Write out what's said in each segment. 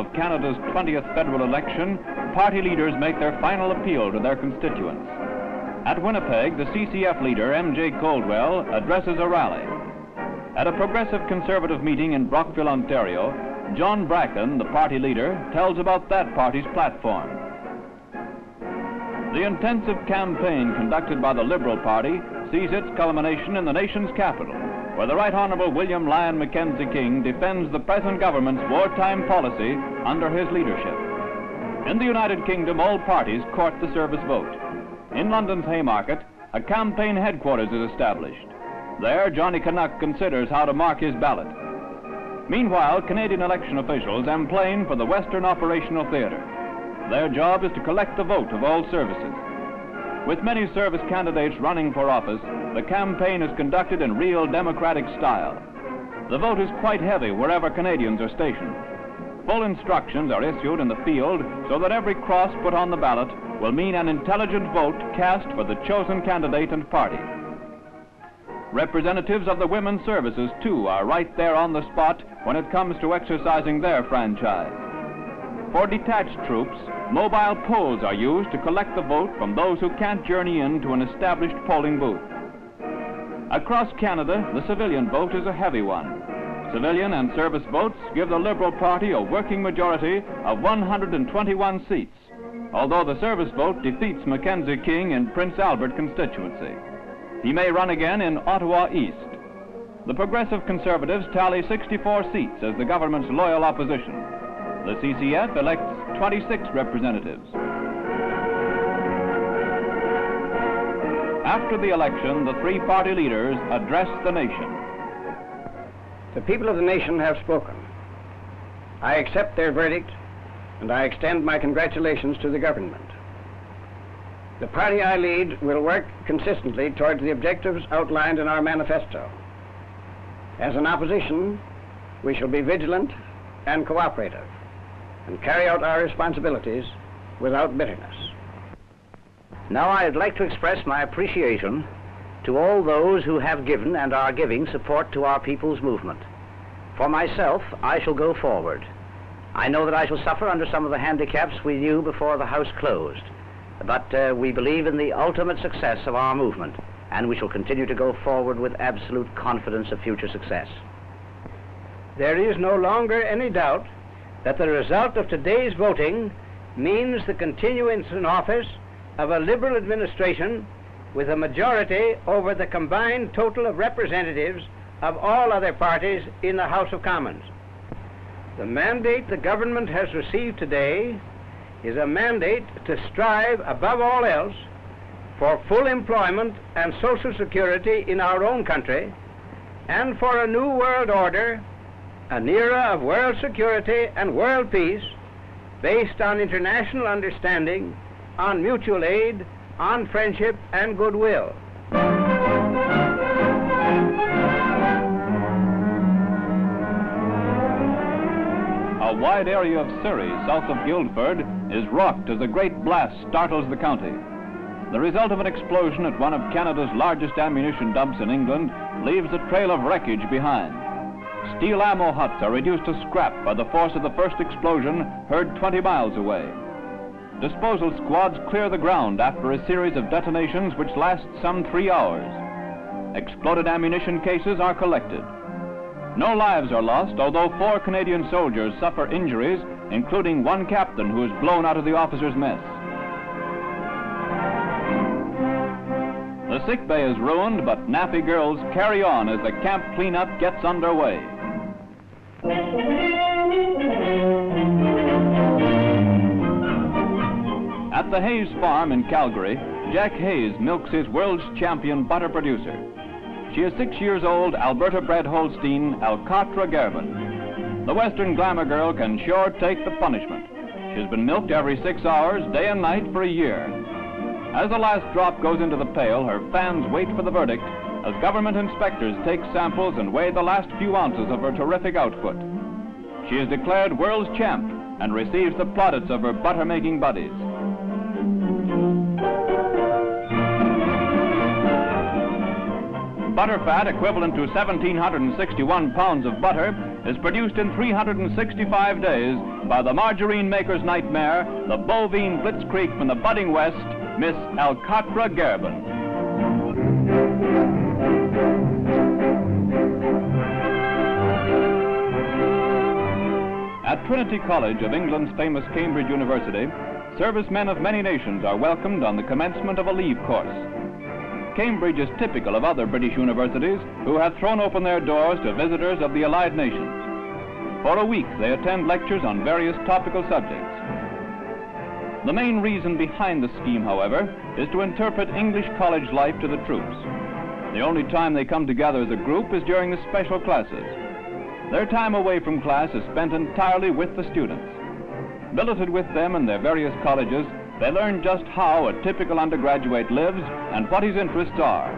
of Canada's 20th federal election, party leaders make their final appeal to their constituents. At Winnipeg, the CCF leader, M.J. Coldwell, addresses a rally. At a progressive Conservative meeting in Brockville, Ontario, John Bracken, the party leader, tells about that party's platform. The intensive campaign conducted by the Liberal Party sees its culmination in the nation's capital, where the Right Honourable William Lyon Mackenzie King defends the present government's wartime policy under his leadership. In the United Kingdom, all parties court the service vote. In London's Haymarket, a campaign headquarters is established. There, Johnny Canuck considers how to mark his ballot. Meanwhile, Canadian election officials emplain for the Western Operational Theatre. Their job is to collect the vote of all services. With many service candidates running for office, the campaign is conducted in real democratic style. The vote is quite heavy wherever Canadians are stationed. Full instructions are issued in the field so that every cross put on the ballot will mean an intelligent vote cast for the chosen candidate and party. Representatives of the women's services, too, are right there on the spot when it comes to exercising their franchise. For detached troops, mobile polls are used to collect the vote from those who can't journey in to an established polling booth. Across Canada, the civilian vote is a heavy one. Civilian and service votes give the Liberal Party a working majority of 121 seats, although the service vote defeats Mackenzie King in Prince Albert constituency. He may run again in Ottawa East. The Progressive Conservatives tally 64 seats as the government's loyal opposition. The CCF elects 26 representatives. After the election, the three party leaders address the nation. The people of the nation have spoken. I accept their verdict, and I extend my congratulations to the government. The party I lead will work consistently towards the objectives outlined in our manifesto. As an opposition, we shall be vigilant and cooperative, and carry out our responsibilities without bitterness. Now I'd like to express my appreciation to all those who have given and are giving support to our people's movement. For myself, I shall go forward. I know that I shall suffer under some of the handicaps we knew before the House closed, but we believe in the ultimate success of our movement, and we shall continue to go forward with absolute confidence of future success. There is no longer any doubt that the result of today's voting means the continuance in office of a Liberal administration with a majority over the combined total of representatives of all other parties in the House of Commons. The mandate the government has received today is a mandate to strive above all else for full employment and social security in our own country, and for a new world order, an era of world security and world peace based on international understanding, on mutual aid, on friendship and goodwill. A wide area of Surrey, south of Guildford, is rocked as a great blast startles the county. The result of an explosion at one of Canada's largest ammunition dumps in England leaves a trail of wreckage behind. Steel ammo huts are reduced to scrap by the force of the first explosion heard 20 miles away. Disposal squads clear the ground after a series of detonations which last some 3 hours. Exploded ammunition cases are collected. No lives are lost, although 4 Canadian soldiers suffer injuries, including one captain who is blown out of the officers' mess. The sick bay is ruined, but nappy girls carry on as the camp cleanup gets underway. At the Hayes farm in Calgary, Jack Hayes milks his world's champion butter producer. She is 6 years old, Alberta-bred Holstein, Alcatra Gervin. The Western glamour girl can sure take the punishment. She's been milked every 6 hours, day and night, for a year. As the last drop goes into the pail, her fans wait for the verdict as government inspectors take samples and weigh the last few ounces of her terrific output. She is declared world's champ and receives the plaudits of her butter-making buddies. butter fat equivalent to 1,761 pounds of butter is produced in 365 days by the margarine maker's nightmare, the bovine blitzkrieg from the budding west, Miss Alcatra Gerbin. At Trinity College of England's famous Cambridge University, servicemen of many nations are welcomed on the commencement of a leave course. Cambridge is typical of other British universities who have thrown open their doors to visitors of the Allied nations. For a week, they attend lectures on various topical subjects. The main reason behind the scheme, however, is to interpret English college life to the troops. The only time they come together as a group is during the special classes. Their time away from class is spent entirely with the students. Billeted with them in their various colleges, they learn just how a typical undergraduate lives and what his interests are.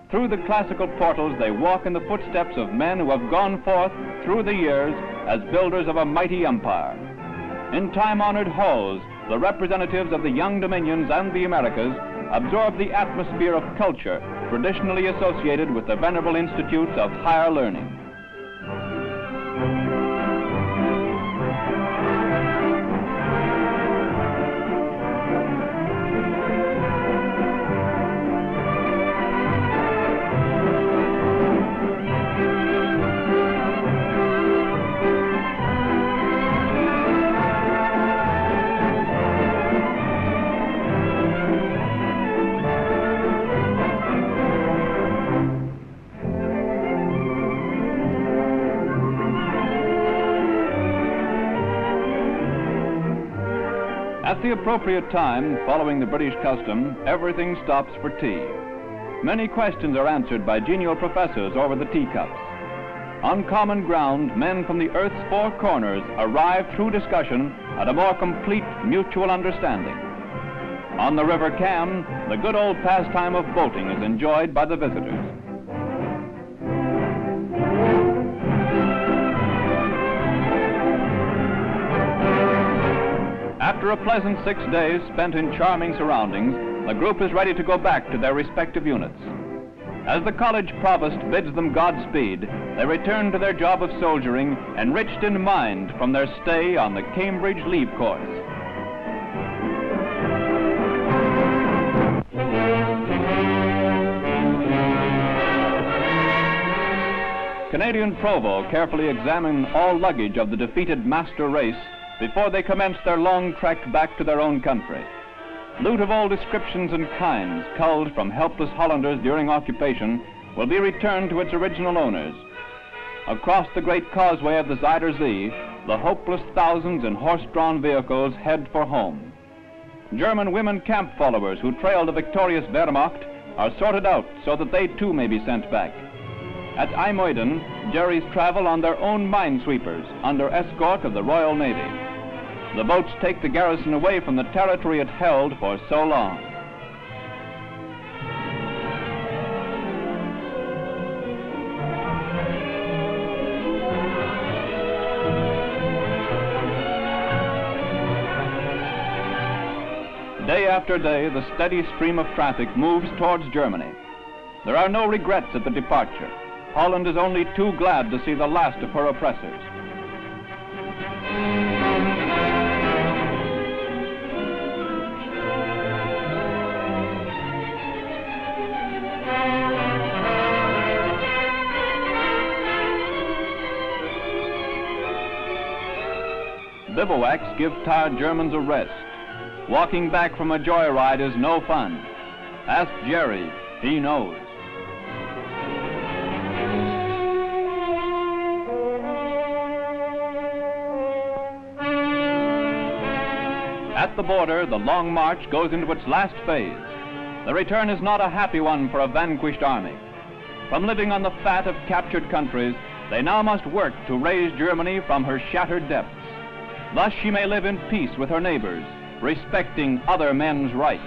Through the classical portals, they walk in the footsteps of men who have gone forth through the years as builders of a mighty empire. In time-honored halls, the representatives of the young dominions and the Americas absorb the atmosphere of culture traditionally associated with the venerable institutes of higher learning. At the appropriate time, following the British custom, everything stops for tea. Many questions are answered by genial professors over the teacups. On common ground, men from the earth's four corners arrive through discussion at a more complete mutual understanding. On the River Cam, the good old pastime of boating is enjoyed by the visitors. After a pleasant 6 days spent in charming surroundings, the group is ready to go back to their respective units. As the college provost bids them Godspeed, they return to their job of soldiering, enriched in mind from their stay on the Cambridge leave course. Canadian Provo carefully examine all luggage of the defeated master race before they commence their long trek back to their own country. Loot of all descriptions and kinds, culled from helpless Hollanders during occupation, will be returned to its original owners. Across the great causeway of the Zuider Zee, the hopeless thousands in horse-drawn vehicles head for home. German women camp followers who trail the victorious Wehrmacht are sorted out so that they too may be sent back. At IJmuiden, Jerry's travel on their own minesweepers under escort of the Royal Navy. The boats take the garrison away from the territory it held for so long. Day after day, the steady stream of traffic moves towards Germany. There are no regrets at the departure. Holland is only too glad to see the last of her oppressors. Bivouacs give tired Germans a rest. Walking back from a joyride is no fun. Ask Jerry, he knows. At the border, the long march goes into its last phase. The return is not a happy one for a vanquished army. From living on the fat of captured countries, they now must work to raise Germany from her shattered depths. Thus she may live in peace with her neighbors, respecting other men's rights.